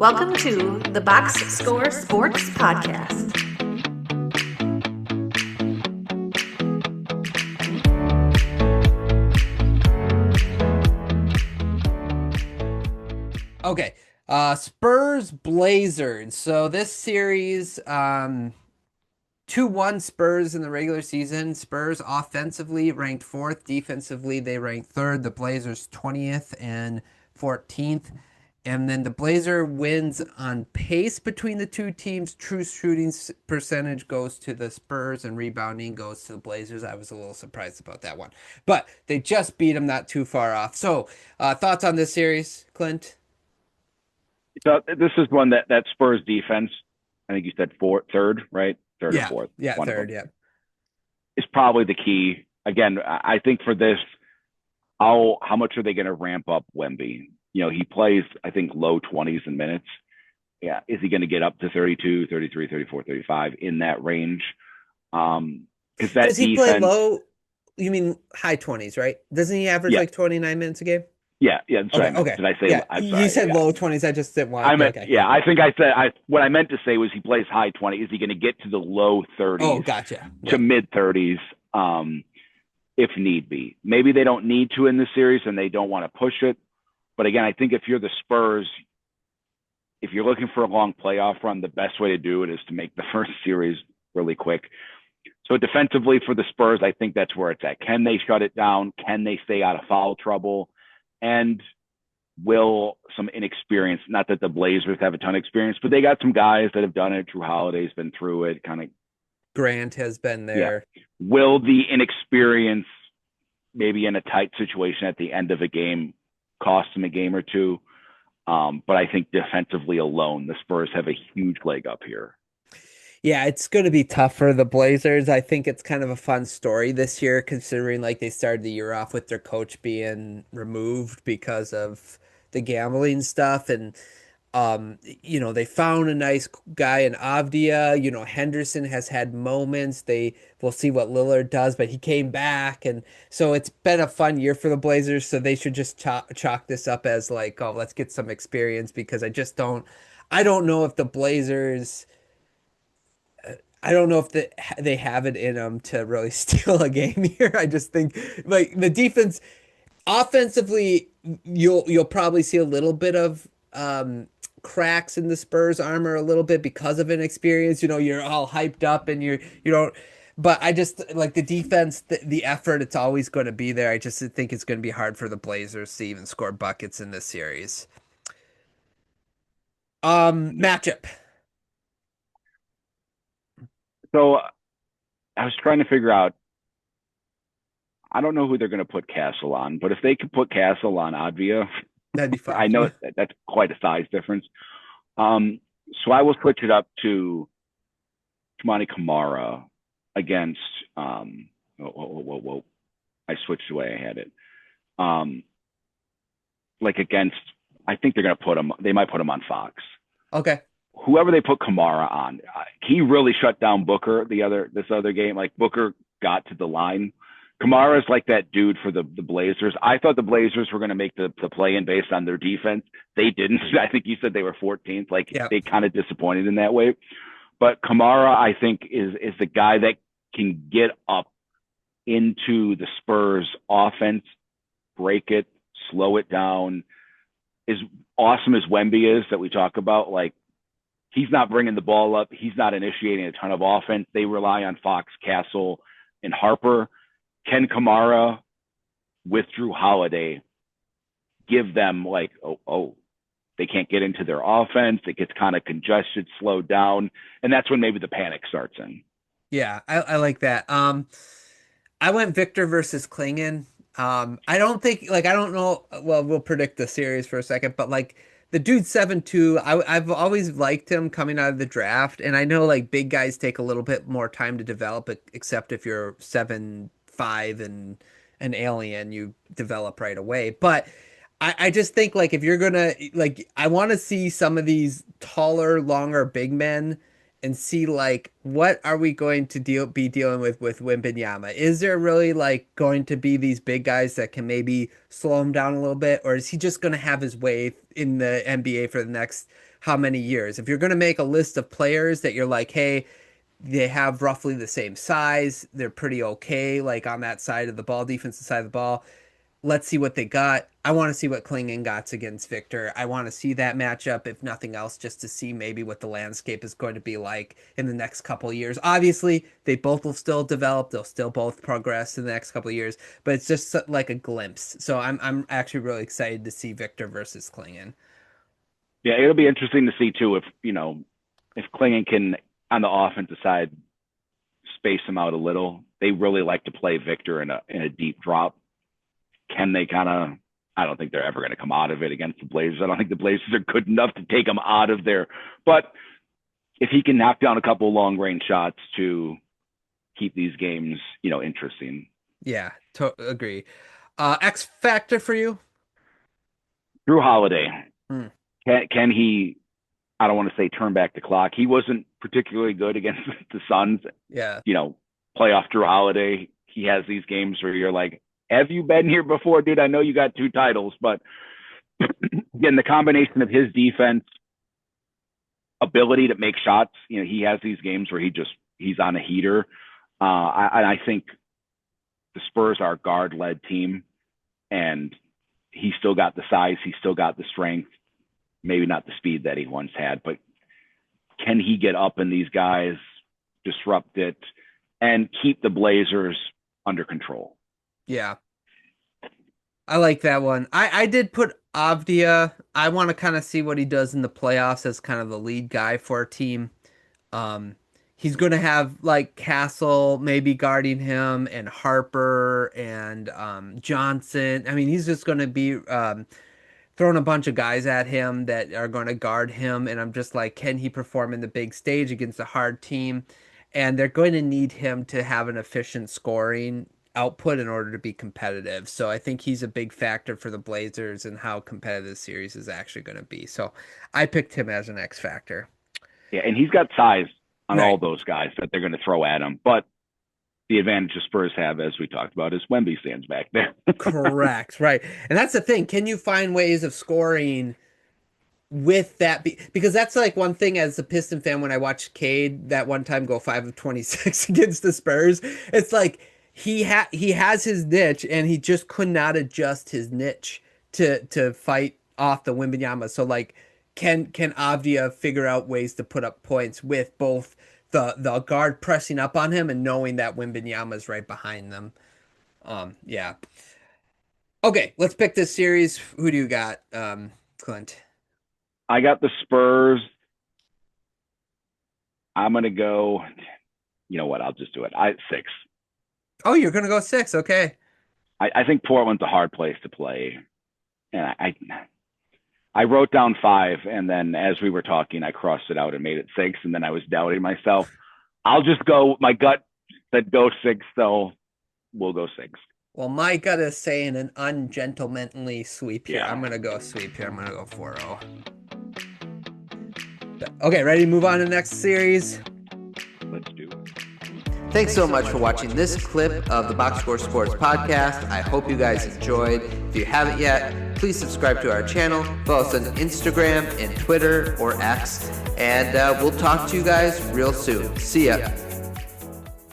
Welcome to the Box Score Sports Podcast. Okay. Spurs Blazers. So this series, 2-1 Spurs in the regular season. Spurs offensively ranked fourth. Defensively, they ranked third. The Blazers 20th and 14th. And then the Blazer wins on pace between the two teams. True shooting percentage goes to the Spurs and rebounding goes to the Blazers. I was a little surprised about that one. But they just beat them not too far off. So, thoughts on this series, Clint? So this is one that Spurs defense. I think you said third, right? Third or Yeah, fourth. yeah, One of third, them yeah. is probably the key. Again, I think for this, how much are they going to ramp up Wemby? You know, he plays, I think, low 20s in minutes. Yeah. Is he going to get up to 32, 33, 34, 35 in that range? Because that Does he play defense, low? You mean high 20s, right? Doesn't he average yeah, like 29 minutes a game? yeah, that's what I Okay, meant. okay. Did I say? Yeah, I'm you sorry. said Yeah. low 20s. I just didn't want. I meant, Okay, yeah, yeah. I think I said, what I meant to say was he plays high 20. Is he going to get to the low Oh, 30s gotcha. to Yep. mid 30s? If need be. Maybe they don't need to in the series and they don't want to push it. But again, I think if you're the Spurs, if you're looking for a long playoff run, the best way to do it is to make the first series really quick. So defensively for the Spurs, I think that's where it's at. Can they shut it down? Can they stay out of foul trouble? And will some inexperience, not that the Blazers have a ton of experience, but they got some guys that have done it. Drew Holiday's been through it, kind of. Grant has been Yeah. there. Will the inexperience, maybe in a tight situation at the end of a game, cost them a game or two? But I think defensively alone, the Spurs have a huge leg up here. Yeah, it's going to be tough for the Blazers. I think it's kind of a fun story this year, considering like they started the year off with their coach being removed because of the gambling stuff, and they found a nice guy in Avdia. Henderson has had moments. They will see what Lillard does, but he came back, and so it's been a fun year for the Blazers. So they should just chalk this up as like, oh, let's get some experience because I don't know if the Blazers. I don't know if they have it in them to really steal a game here. I just think like the defense, offensively, you'll probably see a little bit of cracks in the Spurs armor a little bit because of inexperience. You're all hyped up and you don't. But I just like the defense, the effort. It's always going to be there. I just think it's going to be hard for the Blazers to even score buckets in this series. Matchup. So I was trying to figure out. I don't know who they're going to put Castle on, but if they could put Castle on Advia, That'd be I fun. know that's quite a size difference. So I will switch it up to Toumani Camara against. Whoa. I switched the way I had it. Like against, I think they're going to put him. They might put him on Fox. Okay. Whoever they put Kamara on, he really shut down Booker this other game. Like Booker got to the line. Kamara is like that dude for the Blazers. I thought the Blazers were going to make the play in based on their defense. They didn't. I think you said they were 14th. Like Yeah. they kind of disappointed in that way. But Kamara, I think, is the guy that can get up into the Spurs offense, break it, slow it down. As awesome as Wemby is that we talk about, like he's not bringing the ball up. He's not initiating a ton of offense. They rely on Fox, Castle, and Harper. Can Kamara with Drew Holiday give them like, they can't get into their offense. It gets kind of congested, slowed down. And that's when maybe the panic starts in. Yeah, I like that. I went Victor versus Klingon. I don't know. Well, we'll predict the series for a second, but like the dude 7'2", I've always liked him coming out of the draft, and I know like big guys take a little bit more time to develop, except if you're 7'5" and an alien, you develop right away. But I just think like if you're gonna like, I want to see some of these taller, longer big men and see like what are we going to be dealing with Wembanyama? Is there really like going to be these big guys that can maybe slow him down a little bit, or is he just going to have his way in the NBA for the next how many years. If you're going to make a list of players that you're like, hey, they have roughly the same size, they're pretty okay, like on that side of the ball, defensive side of the ball. Let's see what they got. I want to see what Klingon got against Victor. I want to see that matchup, if nothing else, just to see maybe what the landscape is going to be like in the next couple of years. Obviously, they both will still develop. They'll still both progress in the next couple of years, but it's just like a glimpse. So I'm actually really excited to see Victor versus Klingon. Yeah, it'll be interesting to see too if if Klingon can on the offensive side space them out a little. They really like to play Victor in a deep drop. Can they kind of? I don't think they're ever going to come out of it against the Blazers. I don't think the Blazers are good enough to take them out of there. But if he can knock down a couple of long range shots to keep these games, interesting. Yeah, agree. X factor for you? Drew Holiday. Can he? I don't want to say turn back the clock. He wasn't particularly good against the Suns. Yeah. Playoff Drew Holiday. He has these games where you're like, have you been here before, dude? I know you got 2 titles, but again, the combination of his defense, ability to make shots, he has these games where he's on a heater. I think the Spurs are a guard-led team, and he's still got the size, he's still got the strength, maybe not the speed that he once had, but can he get up in these guys, disrupt it, and keep the Blazers under control? Yeah. I like that one. I did put Avdia. I want to kind of see what he does in the playoffs as kind of the lead guy for a team. He's going to have like Castle maybe guarding him and Harper and Johnson. I mean, he's just going to be throwing a bunch of guys at him that are going to guard him. And I'm just like, can he perform in the big stage against a hard team? And they're going to need him to have an efficient scoring output in order to be competitive. So I think he's a big factor for the Blazers and how competitive the series is actually going to be. So I picked him as an X factor. Yeah, and he's got size on all those guys that they're going to throw at him. But the advantage the Spurs have, as we talked about, is Wemby stands back there. Correct, right. And that's the thing. Can you find ways of scoring with that? Because that's like one thing as a Piston fan, when I watched Cade that one time go 5 of 26 against the Spurs, it's like, he has his niche, and he just could not adjust his niche to fight off the Wembanyama. So like, can Avdia figure out ways to put up points with both the guard pressing up on him and knowing that Wembanyama is right behind them? Yeah. Okay, let's pick this series. Who do you got, Clint? I got the Spurs. I'm gonna go. You know what? I'll just do it. 6. Oh, you're going to go 6. Okay. I think Portland's a hard place to play. And I wrote down 5, and then as we were talking, I crossed it out and made it 6, and then I was doubting myself. I'll just go. My gut said go 6, so we'll go 6. Well, my gut is saying an ungentlemanly sweep here. Yeah. I'm going to go sweep here. I'm going to go 4-0. Okay, ready to move on to the next series? Let's do it. Thanks so much for watching this clip of the Box Score Sports Podcast. I hope you guys enjoyed. If you haven't yet, please subscribe to our channel. Follow us on Instagram and Twitter or X. And we'll talk to you guys real soon. See ya.